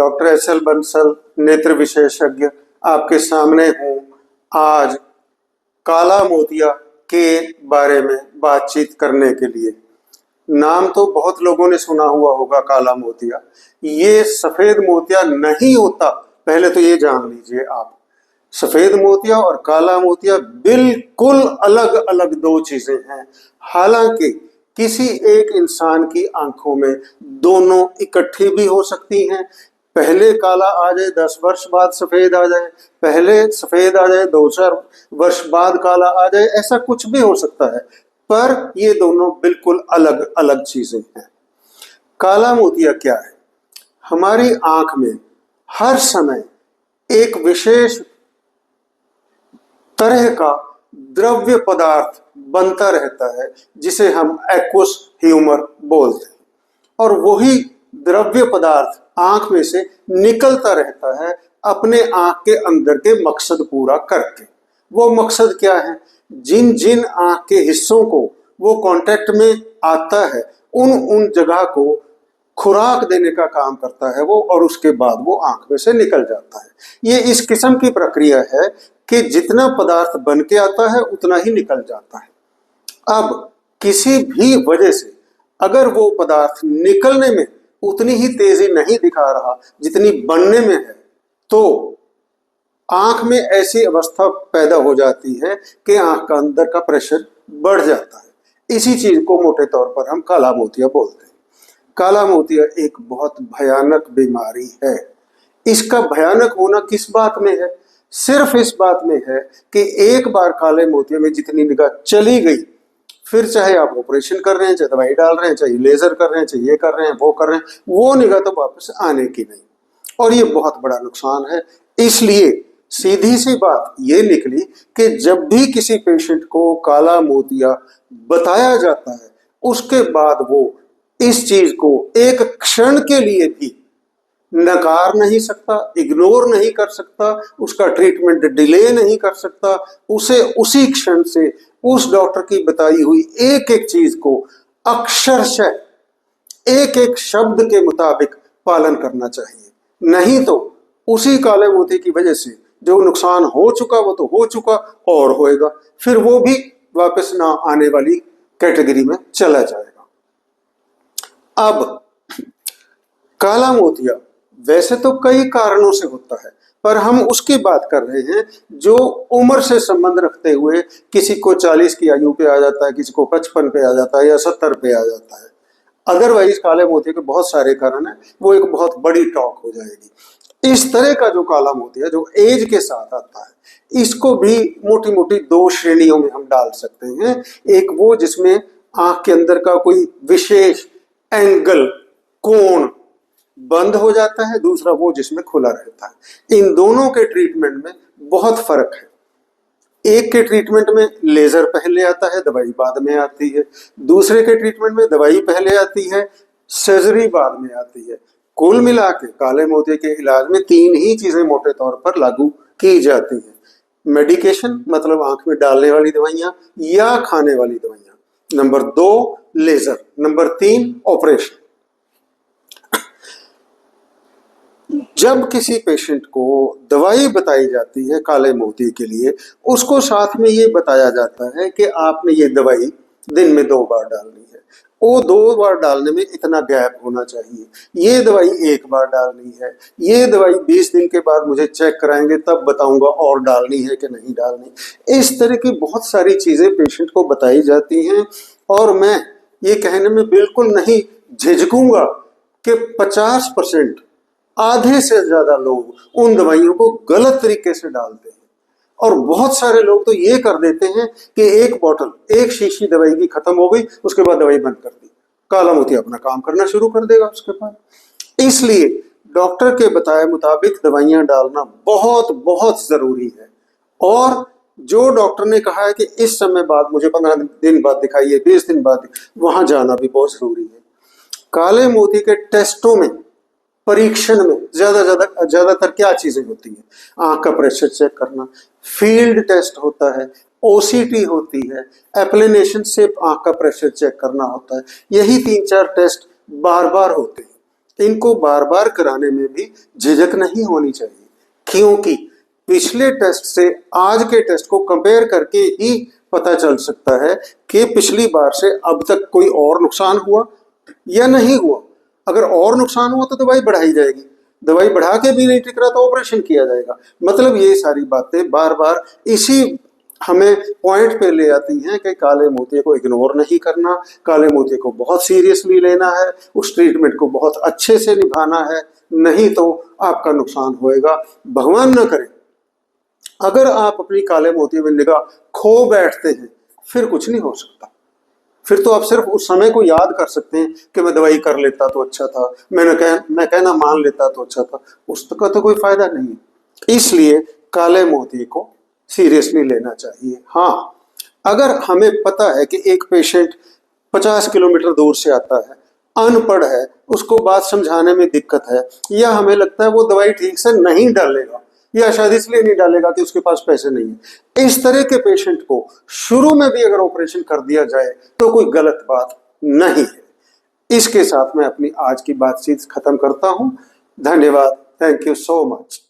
Doctor SL. Bansal, नेत्र विशेषज्ञ, आपके सामने हूँ आज काला मोतिया के बारे में बातचीत करने के लिए। नाम तो बहुत लोगों ने सुना हुआ होगा काला मोतिया। ये सफेद मोतिया नहीं होता, पहले तो ये जान लीजिए आप। सफेद मोतिया और काला मोतिया बिल्कुल अलग अलग दो चीजें हैं। हालांकि किसी एक इंसान की आंखों में दोनों इकट्ठी भी हो सकती हैं। पहले काला आ जाए, 10 वर्ष बाद सफेद आ जाए, पहले सफेद आ जाए, 2-4 वर्ष बाद काला आ जाए, ऐसा कुछ भी हो सकता है। पर ये दोनों बिल्कुल अलग अलग चीजें हैं। काला मोतिया क्या है? हमारी आंख में हर समय एक विशेष तरह का द्रव्य पदार्थ बनता रहता है जिसे हम एक्वस ह्यूमर बोलते हैं, और वही द्रव्य पदार्थ आंख में से निकलता रहता है अपने आंख के अंदर के मकसद पूरा करके। वो मकसद क्या है? जिन जिन आंख के हिस्सों को वो कांटेक्ट में आता है उन जगह को खुराक देने का काम करता है वो, और उसके बाद वो आंख में से निकल जाता है। ये इस किस्म की प्रक्रिया है कि जितना पदार्थ बन के आता है उतना ही निकल जाता है। अब किसी भी वजह से अगर वो पदार्थ निकलने में उतनी ही तेजी नहीं दिखा रहा जितनी बनने में है, तो आंख में ऐसी अवस्था पैदा हो जाती है कि आंख का अंदर का प्रेशर बढ़ जाता है। इसी चीज को मोटे तौर पर हम काला मोतिया बोलते हैं। काला मोतिया एक बहुत भयानक बीमारी है। इसका भयानक होना किस बात में है? सिर्फ इस बात में है कि एक बार काले मोतिया में जितनी निगाह चली गई, फिर चाहे आप ऑपरेशन कर रहे हैं, चाहे दवाई डाल रहे हैं, चाहे लेजर कर रहे हैं, चाहे ये कर रहे हैं, वो कर रहे हैं, वो निगाह तो वापस आने की नहीं। और ये बहुत बड़ा नुकसान है। इसलिए सीधी सी बात ये निकली कि जब भी किसी पेशेंट को काला मोतिया बताया जाता है, उसके बाद वो इस चीज को एक क्षण के लिए भी नकार नहीं सकता, इग्नोर नहीं कर सकता, उसका ट्रीटमेंट डिले नहीं कर सकता। उसे उसी क्षण से उस डॉक्टर की बताई हुई एक एक चीज को अक्षरशः एक एक शब्द के मुताबिक पालन करना चाहिए। नहीं तो उसी काले मोती की वजह से जो नुकसान हो चुका वो तो हो चुका, और होएगा, फिर वो भी वापस ना आने वाली कैटेगरी में चला जाएगा। अब काला मोतिया वैसे तो कई कारणों से होता है, पर हम उसकी बात कर रहे हैं जो उम्र से संबंध रखते हुए किसी को 40 की आयु पे आ जाता है, किसी को 55 पे आ जाता है या 70 पे आ जाता है। अदरवाइज काले मोतिया के बहुत सारे कारण हैं, वो एक बहुत बड़ी टॉक हो जाएगी। इस तरह का जो काला मोतिया जो एज के साथ आता है, इसको भी मोटी मोटी 2 श्रेणियों में हम डाल सकते हैं। एक वो जिसमें आंख के अंदर का कोई विशेष एंगल, कोण बंद हो जाता है, दूसरा वो जिसमें खुला रहता है। इन दोनों के ट्रीटमेंट में बहुत फर्क है। एक के ट्रीटमेंट में लेजर पहले आता है, दवाई बाद में आती है। दूसरे के ट्रीटमेंट में दवाई पहले आती है, सर्जरी बाद में आती है। कुल मिला के काले मोतिया के इलाज में 3 ही चीजें मोटे तौर पर लागू की जाती हैं। मेडिकेशन मतलब आंख में डालने वाली दवाइयां या खाने वाली दवाइयां, नंबर 2 लेजर, नंबर 3 ऑपरेशन। जब किसी पेशेंट को दवाई बताई जाती है काले मोती के लिए, उसको साथ में ये बताया जाता है कि आपने ये दवाई दिन में 2 बार डालनी है। वो 2 बार डालने में इतना गैप होना चाहिए। ये दवाई 1 बार डालनी है। ये दवाई 20 दिन के बाद मुझे चेक कराएंगे, तब बताऊंगा और डालनी है कि नहीं डालनी। इस तरह की बहुत सारी चीजें पेशेंट को बताई जाती हैं, और मैं ये कहने में बिल्कुल नहीं झिझकूंगा कि 50%, आधे से ज्यादा लोग उन दवाइयों को गलत तरीके से डालते हैं। और बहुत सारे लोग तो ये कर देते हैं कि एक बोतल, एक शीशी दवाई की खत्म हो गई, उसके बाद दवाई बंद कर दी, काला मोतिया अपना काम करना शुरू कर देगा उसके बाद। इसलिए डॉक्टर के बताए मुताबिक दवाइयां डालना बहुत बहुत जरूरी है। और जो डॉक्टर ने कहा है कि इस समय बाद मुझे 15 दिन बाद दिखाइए, 20 दिन बाद, वहां जाना भी बहुत जरूरी है। काले मोती के टेस्टों में, परीक्षण में ज्यादातर क्या चीजें होती हैं? आंख का प्रेशर चेक करना, फील्ड टेस्ट होता है, ओसीटी होती है, एप्लीनेशन से आंख का प्रेशर चेक करना होता है। यही 3-4 टेस्ट बार बार होते हैं। इनको बार बार कराने में भी झिझक नहीं होनी चाहिए, क्योंकि पिछले टेस्ट से आज के टेस्ट को कंपेयर करके ही पता चल सकता है कि पिछली बार से अब तक कोई और नुकसान हुआ या नहीं हुआ। अगर और नुकसान हुआ तो दवाई बढ़ाई जाएगी, दवाई बढ़ा के भी नहीं टिक रहा तो ऑपरेशन किया जाएगा। मतलब ये सारी बातें बार बार इसी हमें पॉइंट पे ले आती हैं कि काले मोतिये को इग्नोर नहीं करना, काले मोतिये को बहुत सीरियसली लेना है, उस ट्रीटमेंट को बहुत अच्छे से निभाना है, नहीं तो आपका नुकसान होएगा। भगवान न करे अगर आप अपनी काले मोतिये में निगाह खो बैठते हैं, फिर कुछ नहीं हो सकता। फिर तो आप सिर्फ उस समय को याद कर सकते हैं कि मैं दवाई कर लेता तो अच्छा था, मैं कहना मान लेता तो अच्छा था, उसका तो कोई फायदा नहीं है। इसलिए काले मोतिये को सीरियसली लेना चाहिए। हाँ, अगर हमें पता है कि एक पेशेंट 50 किलोमीटर दूर से आता है, अनपढ़ है, उसको बात समझाने में दिक्कत है, या हमें लगता है वो दवाई ठीक से नहीं डालेगा, या शायद इसलिए नहीं डालेगा कि उसके पास पैसे नहीं है, इस तरह के पेशेंट को शुरू में भी अगर ऑपरेशन कर दिया जाए तो कोई गलत बात नहीं है। इसके साथ मैं अपनी आज की बातचीत खत्म करता हूं। धन्यवाद। Thank you so much.